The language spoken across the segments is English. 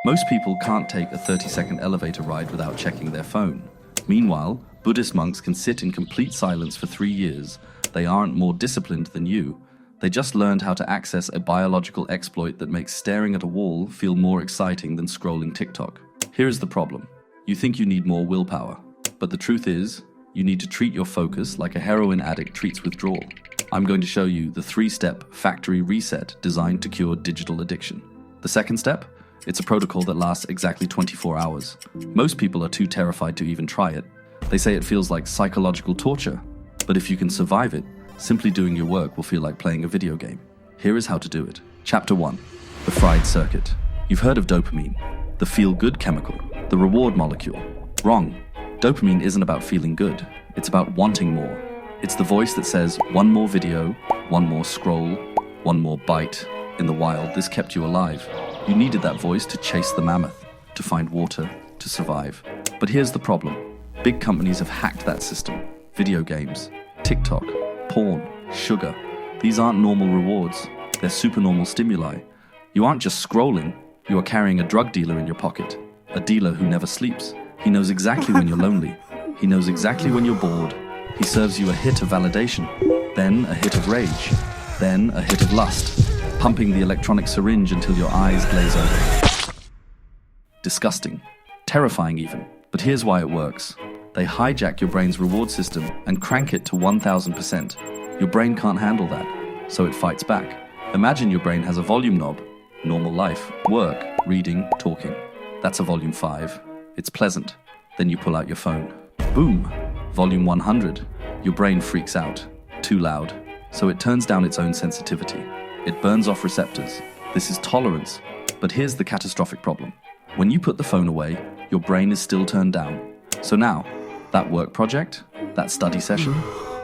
Most people can't take a 30-second elevator ride without checking their phone. Meanwhile, Buddhist monks can sit in complete silence for 3 years. They aren't more disciplined than you. They just learned how to access a biological exploit that makes staring at a wall feel more exciting than scrolling TikTok. Here's the problem. You think you need more willpower. But the truth is, you need to treat your focus like a heroin addict treats withdrawal. I'm going to show you the 3-step factory reset designed to cure digital addiction. The second step? It's a protocol that lasts exactly 24 hours. Most people are too terrified to even try it. They say it feels like psychological torture. But if you can survive it, simply doing your work will feel like playing a video game. Here is how to do it. Chapter 1. The fried circuit. You've heard of dopamine, the feel-good chemical, the reward molecule. Wrong. Dopamine isn't about feeling good. It's about wanting more. It's the voice that says, one more video, one more scroll, one more bite. In the wild, this kept you alive. You needed that voice to chase the mammoth, to find water, to survive. But here's the problem. Big companies have hacked that system. Video games, TikTok, porn, sugar. These aren't normal rewards. They're supernormal stimuli. You aren't just scrolling. You are carrying a drug dealer in your pocket. A dealer who never sleeps. He knows exactly when you're lonely. He knows exactly when you're bored. He serves you a hit of validation, then a hit of rage, then a hit of lust, pumping the electronic syringe until your eyes glaze over. Disgusting. Terrifying even. But here's why it works. They hijack your brain's reward system and crank it to 1000%. Your brain can't handle that, so it fights back. Imagine your brain has a volume knob. Normal life, work, reading, talking. That's a volume 5. It's pleasant. Then you pull out your phone. Boom! Volume 100. Your brain freaks out. Too loud. So it turns down its own sensitivity. It burns off receptors. This is tolerance. But here's the catastrophic problem. When you put the phone away, your brain is still turned down. So now, that work project, that study session,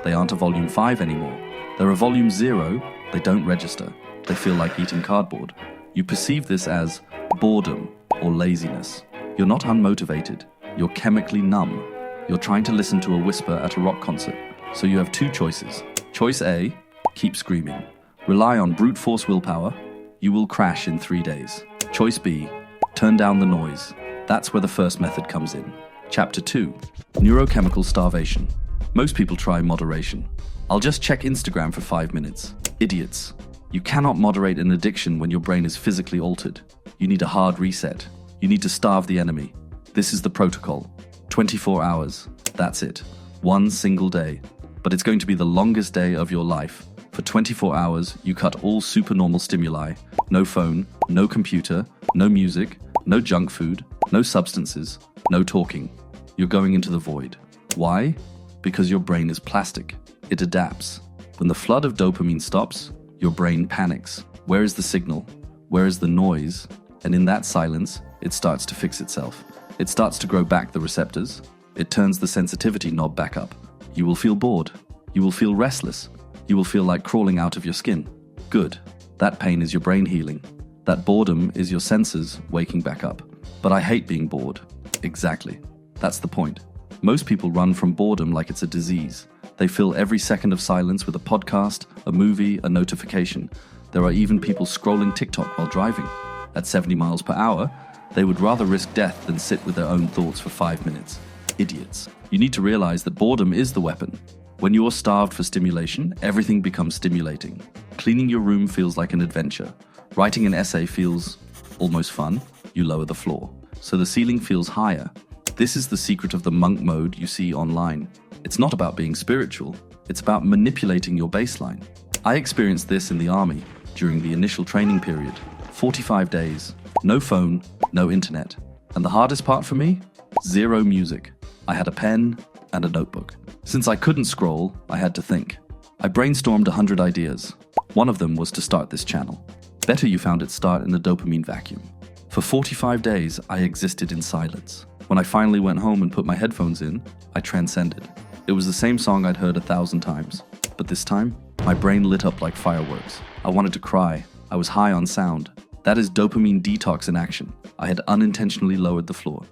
they aren't a volume 5 anymore. They're a volume 0. They don't register. They feel like eating cardboard. You perceive this as boredom or laziness. You're not unmotivated. You're chemically numb. You're trying to listen to a whisper at a rock concert. So you have 2 choices. Choice A, keep screaming. Rely on brute force willpower. You will crash in 3 days. Choice B, turn down the noise. That's where the first method comes in. Chapter 2. Neurochemical Starvation. Most people try moderation. I'll just check Instagram for 5 minutes. Idiots. You cannot moderate an addiction when your brain is physically altered. You need a hard reset. You need to starve the enemy. This is the protocol. 24 hours. That's it. One single day. But it's going to be the longest day of your life. For 24 hours, you cut all supernormal stimuli. No phone, no computer, no music, no junk food, no substances, no talking. You're going into the void. Why? Because your brain is plastic. It adapts. When the flood of dopamine stops, your brain panics. Where is the signal? Where is the noise? And in that silence, it starts to fix itself. It starts to grow back the receptors. It turns the sensitivity knob back up. You will feel bored. You will feel restless. You will feel like crawling out of your skin. Good. That pain is your brain healing. That boredom is your senses waking back up. But I hate being bored. Exactly. That's the point. Most people run from boredom like it's a disease. They fill every second of silence with a podcast, a movie, a notification. There are even people scrolling TikTok while driving. At 70 miles per hour, they would rather risk death than sit with their own thoughts for 5 minutes. Idiots. You need to realize that boredom is the weapon. When you're starved for stimulation, everything becomes stimulating. Cleaning your room feels like an adventure. Writing an essay feels almost fun. You lower the floor, so the ceiling feels higher. This is the secret of the monk mode you see online. It's not about being spiritual. It's about manipulating your baseline. I experienced this in the army during the initial training period. 45 days, no phone, no internet. And the hardest part for me? 0 music. I had a pen and a notebook. Since I couldn't scroll, I had to think. I brainstormed 100 ideas. One of them was to start this channel. BetterU found its start in the dopamine vacuum. For 45 days, I existed in silence. When I finally went home and put my headphones in, I transcended. It was the same song I'd heard 1,000 times. But this time, my brain lit up like fireworks. I wanted to cry. I was high on sound. That is dopamine detox in action. I had unintentionally lowered the floor.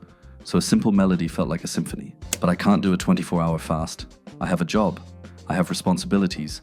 So a simple melody felt like a symphony. But I can't do a 24-hour fast. I have a job. I have responsibilities.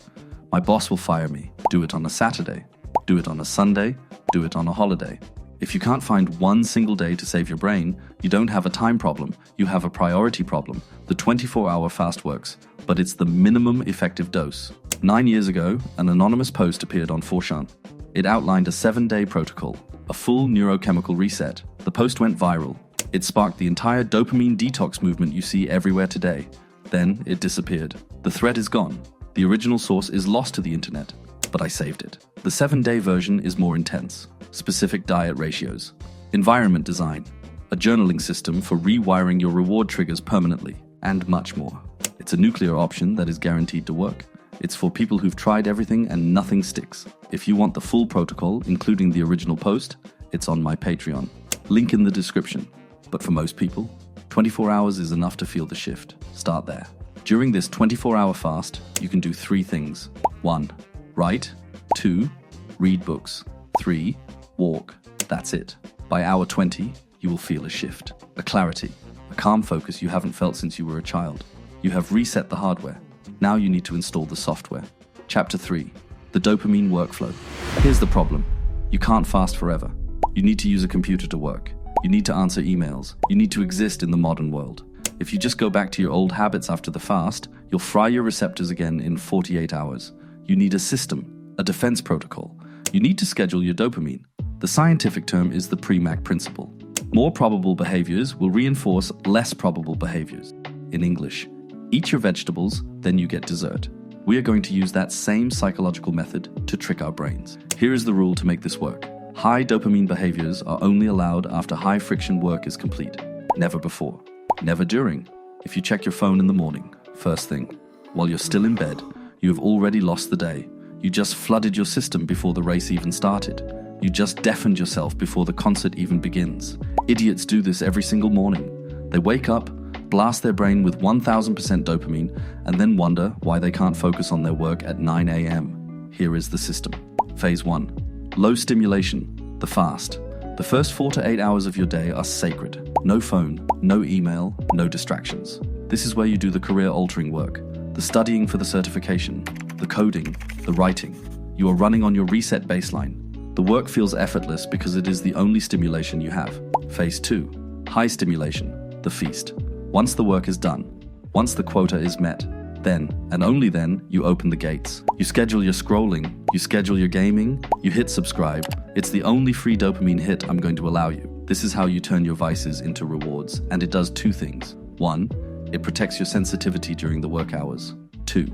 My boss will fire me. Do it on a Saturday. Do it on a Sunday. Do it on a holiday. If you can't find one single day to save your brain, you don't have a time problem, you have a priority problem. The 24-hour fast works, but it's the minimum effective dose. 9 years ago, an anonymous post appeared on 4chan. It outlined a 7-day protocol, a full neurochemical reset. The post went viral. It sparked the entire dopamine detox movement you see everywhere today. Then it disappeared. The thread is gone. The original source is lost to the internet, but I saved it. The 7-day version is more intense. Specific diet ratios, environment design, a journaling system for rewiring your reward triggers permanently, and much more. It's a nuclear option that is guaranteed to work. It's for people who've tried everything and nothing sticks. If you want the full protocol, including the original post, it's on my Patreon. Link in the description. But for most people, 24 hours is enough to feel the shift. Start there. During this 24-hour fast, you can do 3 things. 1. Write. 2. Read books. 3. Walk. That's it. By hour 20, you will feel a shift, a clarity, a calm focus you haven't felt since you were a child. You have reset the hardware. Now you need to install the software. Chapter 3. The Dopamine Workflow. Here's the problem. You can't fast forever. You need to use a computer to work. You need to answer emails. You need to exist in the modern world. If you just go back to your old habits after the fast, you'll fry your receptors again in 48 hours. You need a system, a defense protocol. You need to schedule your dopamine. The scientific term is the Premack Principle. More probable behaviors will reinforce less probable behaviors. In English, eat your vegetables, then you get dessert. We are going to use that same psychological method to trick our brains. Here is the rule to make this work. High dopamine behaviors are only allowed after high friction work is complete. Never before. Never during. If you check your phone in the morning, first thing, while you're still in bed, you have already lost the day. You just flooded your system before the race even started. You just deafened yourself before the concert even begins. Idiots do this every single morning. They wake up, blast their brain with 1000% dopamine, and then wonder why they can't focus on their work at 9 a.m. Here is the system. Phase 1. Low stimulation, the fast. The first 4 to 8 hours of your day are sacred. No phone, no email, no distractions. This is where you do the career-altering work, the studying for the certification, the coding, the writing. You are running on your reset baseline. The work feels effortless because it is the only stimulation you have. Phase 2. High stimulation, the feast. Once the work is done, once the quota is met, then, and only then, you open the gates. You schedule your scrolling, you schedule your gaming, you hit subscribe. It's the only free dopamine hit I'm going to allow you. This is how you turn your vices into rewards, and it does 2 things. 1. It protects your sensitivity during the work hours. 2.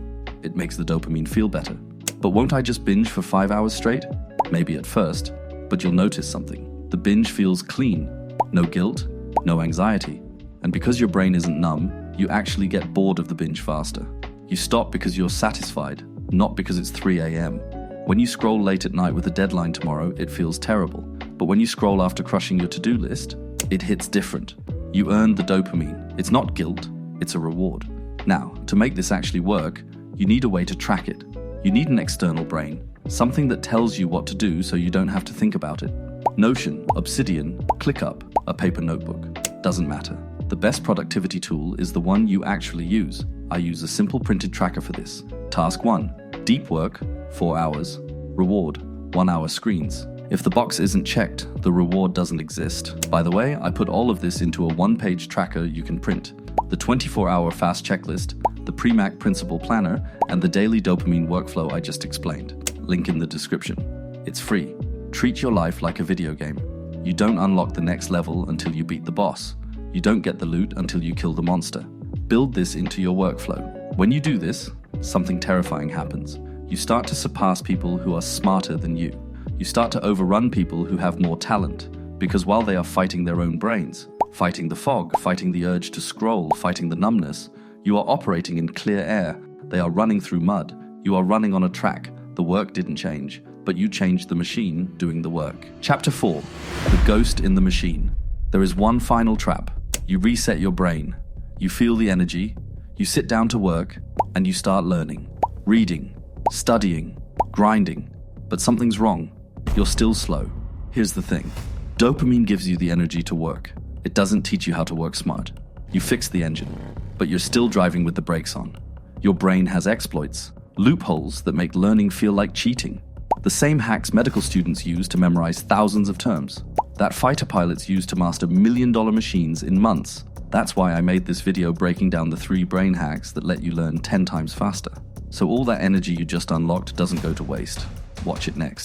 It makes the dopamine feel better. But won't I just binge for 5 hours straight? Maybe at first, but you'll notice something. The binge feels clean. No guilt, no anxiety. And because your brain isn't numb, you actually get bored of the binge faster. You stop because you're satisfied, not because it's 3 a.m. When you scroll late at night with a deadline tomorrow, it feels terrible. But when you scroll after crushing your to-do list, it hits different. You earned the dopamine. It's not guilt, it's a reward. Now, to make this actually work, you need a way to track it. You need an external brain, something that tells you what to do so you don't have to think about it. Notion, Obsidian, ClickUp, a paper notebook. Doesn't matter. The best productivity tool is the one you actually use. I use a simple printed tracker for this. Task 1. Deep work, 4 hours. Reward, 1 hour screens. If the box isn't checked, the reward doesn't exist. By the way, I put all of this into a 1-page tracker you can print. The 24-hour fast checklist, the Premack Principle planner, and the daily dopamine workflow I just explained. Link in the description. It's free. Treat your life like a video game. You don't unlock the next level until you beat the boss. You don't get the loot until you kill the monster. Build this into your workflow. When you do this, something terrifying happens. You start to surpass people who are smarter than you. You start to overrun people who have more talent, because while they are fighting their own brains, fighting the fog, fighting the urge to scroll, fighting the numbness, you are operating in clear air. They are running through mud. You are running on a track. The work didn't change, but you changed the machine doing the work. Chapter 4. The Ghost in the Machine. There is one final trap. You reset your brain. You feel the energy. You sit down to work, and you start learning. Reading, studying, grinding. But something's wrong. You're still slow. Here's the thing. Dopamine gives you the energy to work. It doesn't teach you how to work smart. You fix the engine, but you're still driving with the brakes on. Your brain has exploits, loopholes that make learning feel like cheating. The same hacks medical students use to memorize thousands of terms. that fighter pilots used to master million-dollar machines in months. That's why I made this video breaking down the 3 brain hacks that let you learn 10 times faster. So all that energy you just unlocked doesn't go to waste. Watch it next.